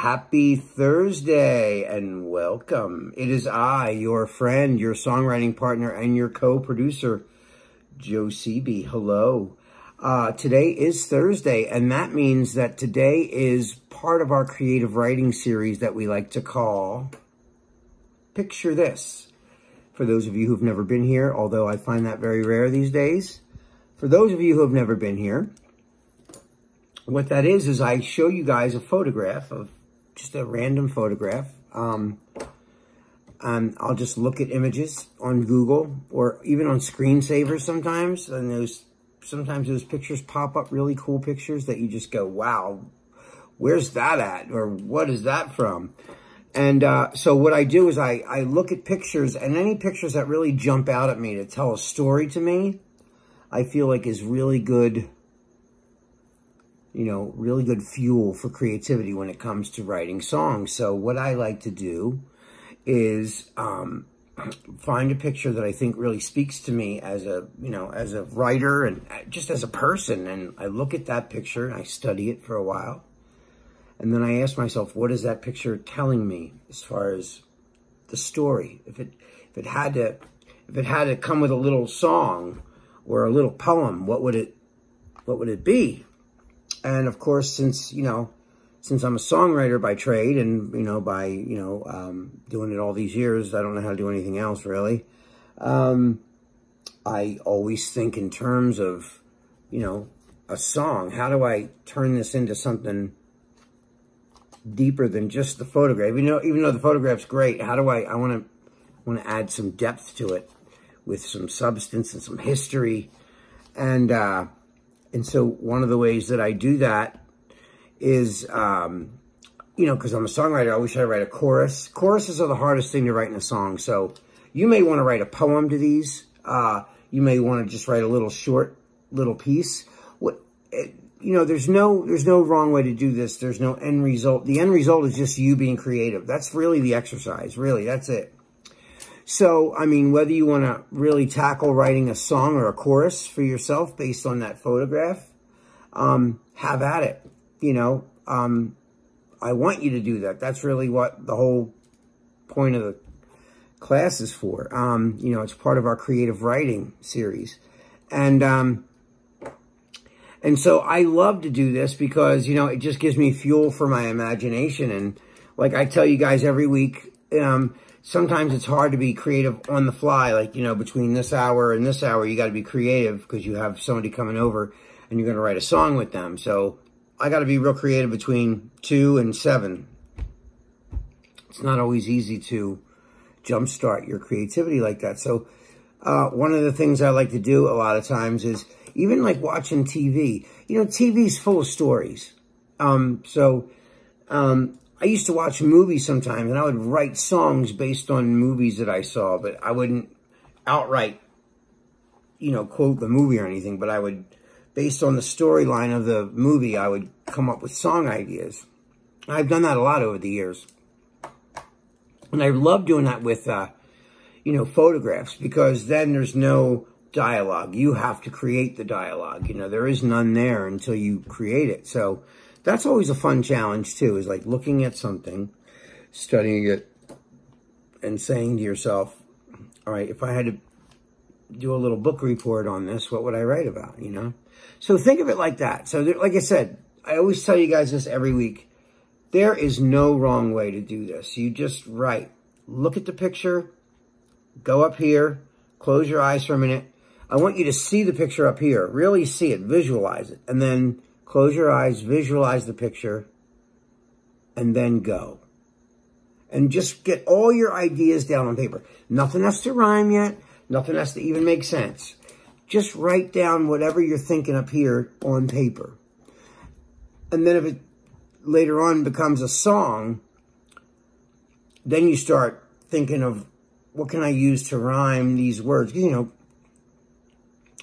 Happy Thursday and welcome. It is I, your friend, your songwriting partner, and your co-producer, Joe Seeby. Hello. Today is Thursday, and that means that today is part of our creative writing series that we like to call Picture This. For those of you who've never been here, although I find that very rare these days, for those of you who have never been here, what that is I show you guys a photograph of just a random photograph. And I'll just look at images on Google or even on screensavers sometimes. And sometimes those pictures pop up, really cool pictures that you just go, wow, where's that at? Or what is that from? And so what I do is I look at pictures, and any pictures that really jump out at me to tell a story to me, I feel like is really good, really good fuel for creativity when it comes to writing songs. So what I like to do is find a picture that I think really speaks to me as a writer and just as a person. And I look at that picture and I study it for a while. And then I ask myself, what is that picture telling me as far as the story? If it had to come with a little song or a little poem, what would it be? And of course, since I'm a songwriter by trade and, by doing it all these years, I don't know how to do anything else really. I always think in terms of, a song. How do I turn this into something deeper than just the photograph? Even though the photograph's great, how do I want to add some depth to it with some substance and some history. And so one of the ways that I do that is, because I'm a songwriter, I always try to write a chorus. Choruses are the hardest thing to write in a song. So you may want to write a poem to these. You may want to just write a little short little piece. There's no wrong way to do this. There's no end result. The end result is just you being creative. That's really the exercise. Really, that's it. So, whether you want to really tackle writing a song or a chorus for yourself based on that photograph, have at it. I want you to do that. That's really what the whole point of the class is for. It's part of our creative writing series. And so I love to do this because, it just gives me fuel for my imagination. And like I tell you guys every week, sometimes it's hard to be creative on the fly. Like, between this hour and this hour, you got to be creative because you have somebody coming over and you're going to write a song with them. So I got to be real creative between 2 and 7. It's not always easy to jumpstart your creativity like that. So one of the things I like to do a lot of times is even like watching TV. TV's full of stories. I used to watch movies sometimes, and I would write songs based on movies that I saw, but I wouldn't outright, quote the movie or anything, but I would, based on the storyline of the movie, I would come up with song ideas. I've done that a lot over the years. And I love doing that with, photographs, because then there's no dialogue. You have to create the dialogue. There is none there until you create it. So that's always a fun challenge too, is like looking at something, studying it, and saying to yourself, all right, if I had to do a little book report on this, what would I write about, So think of it like that. So like I said, I always tell you guys this every week. There is no wrong way to do this. You just write. Look at the picture. Go up here. Close your eyes for a minute. I want you to see the picture up here. Really see it. Visualize it. And then close your eyes, visualize the picture, and then go. And just get all your ideas down on paper. Nothing has to rhyme yet. Nothing has to even make sense. Just write down whatever you're thinking up here on paper. And then if it later on becomes a song, then you start thinking of, what can I use to rhyme these words?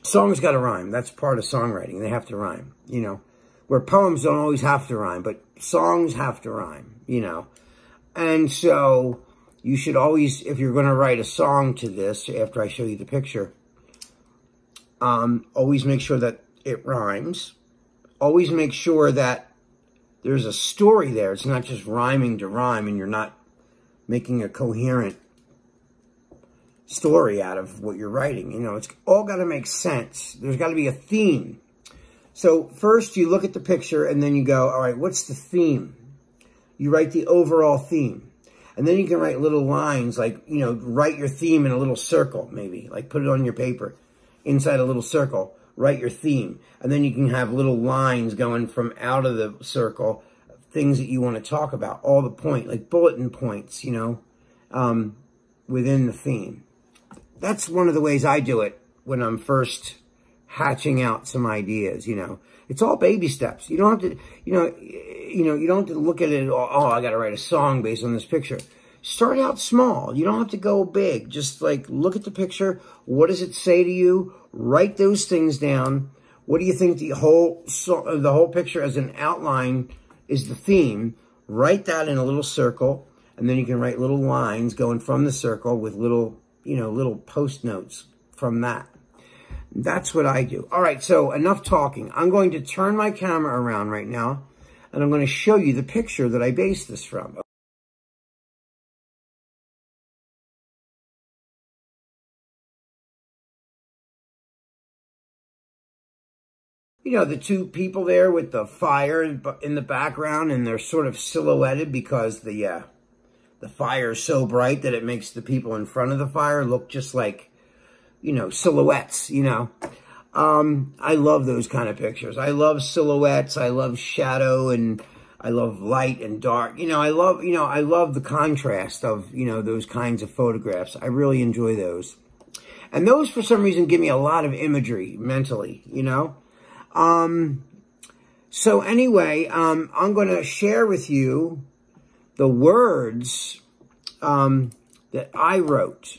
Songs got to rhyme. That's part of songwriting. They have to rhyme, Where poems don't always have to rhyme, but songs have to rhyme, And so you should always, if you're going to write a song to this, after I show you the picture, always make sure that it rhymes. Always make sure that there's a story there. It's not just rhyming to rhyme, and you're not making a coherent story out of what you're writing. You know, it's all got to make sense. There's got to be a theme. So first you look at the picture and then you go, all right, what's the theme? You write the overall theme. And then you can write little lines like, you know, write your theme in a little circle, maybe. Like put it on your paper. Inside a little circle, write your theme. And then you can have little lines going from out of the circle, things that you want to talk about, all the point, like bulletin points, you know, within the theme. That's one of the ways I do it when I'm first hatching out some ideas, you know. It's all baby steps. You don't have to, you don't have to look at it, oh, I got to write a song based on this picture. Start out small. You don't have to go big. Just like look at the picture. What does it say to you? Write those things down. What do you think the whole picture as an outline is the theme? Write that in a little circle, and then you can write little lines going from the circle with little, you know, little post notes from that. That's what I do. All right, so enough talking. I'm going to turn my camera around right now, and I'm going to show you the picture that I based this from. You know, the two people there with the fire in the background, and they're sort of silhouetted because the fire is so bright that it makes the people in front of the fire look just like, you know, silhouettes, you know. I love those kind of pictures. I love silhouettes. I love shadow, and I love light and dark. You know, I love the contrast of, you know, those kinds of photographs. I really enjoy those. And those, for some reason, give me a lot of imagery mentally, you know. So anyway, I'm going to share with you the words that I wrote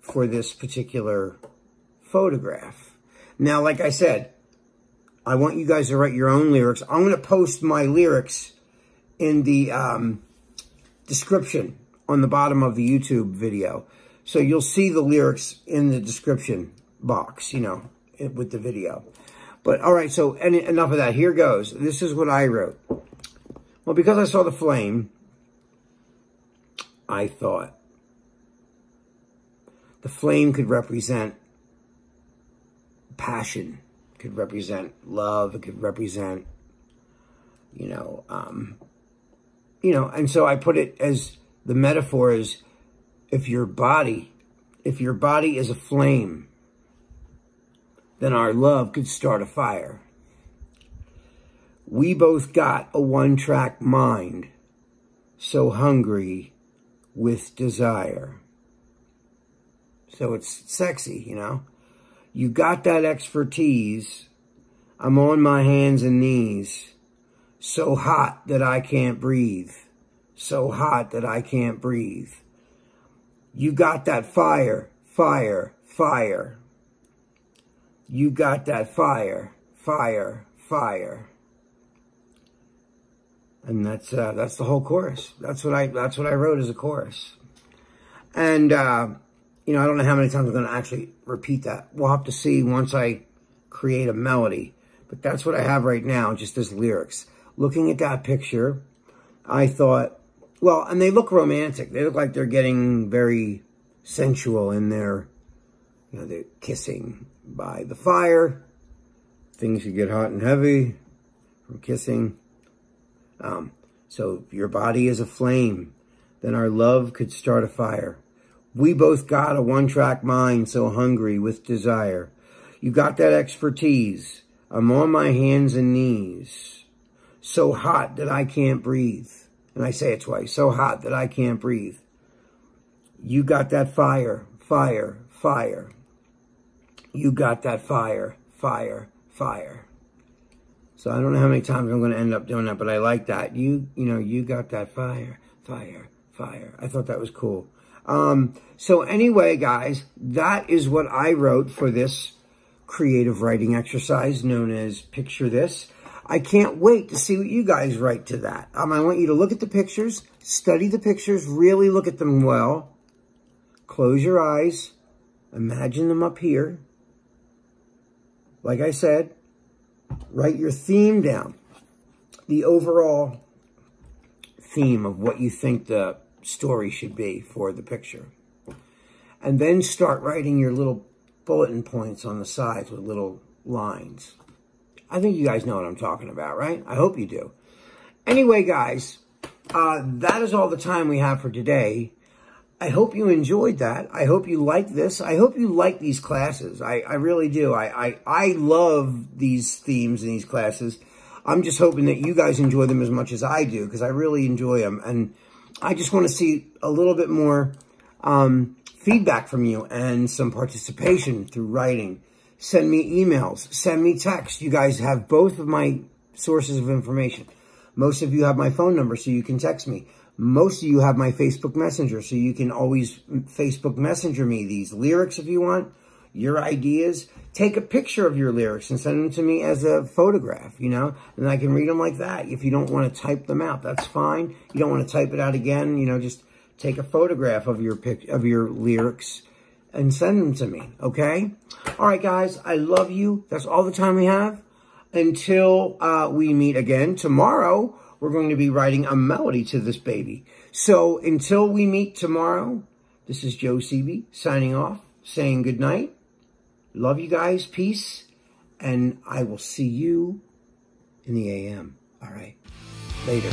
for this particular photograph. Now, like I said, I want you guys to write your own lyrics. I'm going to post my lyrics in the description on the bottom of the YouTube video. So you'll see the lyrics in the description box, you know, with the video. But, all right, so enough of that. Here goes. This is what I wrote. Well, because I saw the flame, I thought the flame could represent passion, could represent love, it could represent, you know, and so I put it as the metaphor is if your body is a flame, then our love could start a fire. We both got a one-track mind, so hungry with desire. So it's sexy, you know. You got that expertise. I'm on my hands and knees, so hot that I can't breathe. So hot that I can't breathe. You got that fire, fire, fire. You got that fire, fire, fire. And that's the whole chorus. That's what I wrote as a chorus. And you know, I don't know how many times I'm going to actually repeat that. We'll have to see once I create a melody. But that's what I have right now, just as lyrics. Looking at that picture, I thought, well, and they look romantic. They look like they're getting very sensual in their, you know, they're kissing by the fire. Things could get hot and heavy from kissing. So if your body is a flame, then our love could start a fire. We both got a one-track mind, so hungry with desire. You got that expertise. I'm on my hands and knees, so hot that I can't breathe. And I say it twice, so hot that I can't breathe. You got that fire, fire, fire. You got that fire, fire, fire. So I don't know how many times I'm going to end up doing that, but I like that. You know, you got that fire, fire, fire. I thought that was cool. So anyway, guys, that is what I wrote for this creative writing exercise known as Picture This. I can't wait to see what you guys write to that. I want you to look at the pictures, study the pictures, really look at them well. Close your eyes. Imagine them up here. Like I said, write your theme down. the overall theme of what you think the story should be for the picture. And then start writing your little bulletin points on the sides with little lines. I think you guys know what I'm talking about, right? I hope you do. Anyway, guys, that is all the time we have for today. I hope you enjoyed that. I hope you like this. I hope you like these classes. I really do. I love these themes in these classes. I'm just hoping that you guys enjoy them as much as I do, because I really enjoy them. And I just want to see a little bit more feedback from you and some participation through writing. Send me emails. Send me texts. You guys have both of my sources of information. Most of you have my phone number, so you can text me. Most of you have my Facebook Messenger, so you can always Facebook Messenger me these lyrics if you want, your ideas. Take a picture of your lyrics and send them to me as a photograph, you know, and I can read them like that. If you don't want to type them out, that's fine. You don't want to type it out again, you know, just take a photograph of your lyrics and send them to me, okay? All right, guys, I love you. That's all the time we have. Until we meet again tomorrow, we're going to be writing a melody to this baby. So until we meet tomorrow, this is Joe Seeby signing off, saying good night. Love you guys, peace, and I will see you in the AM. All right, later.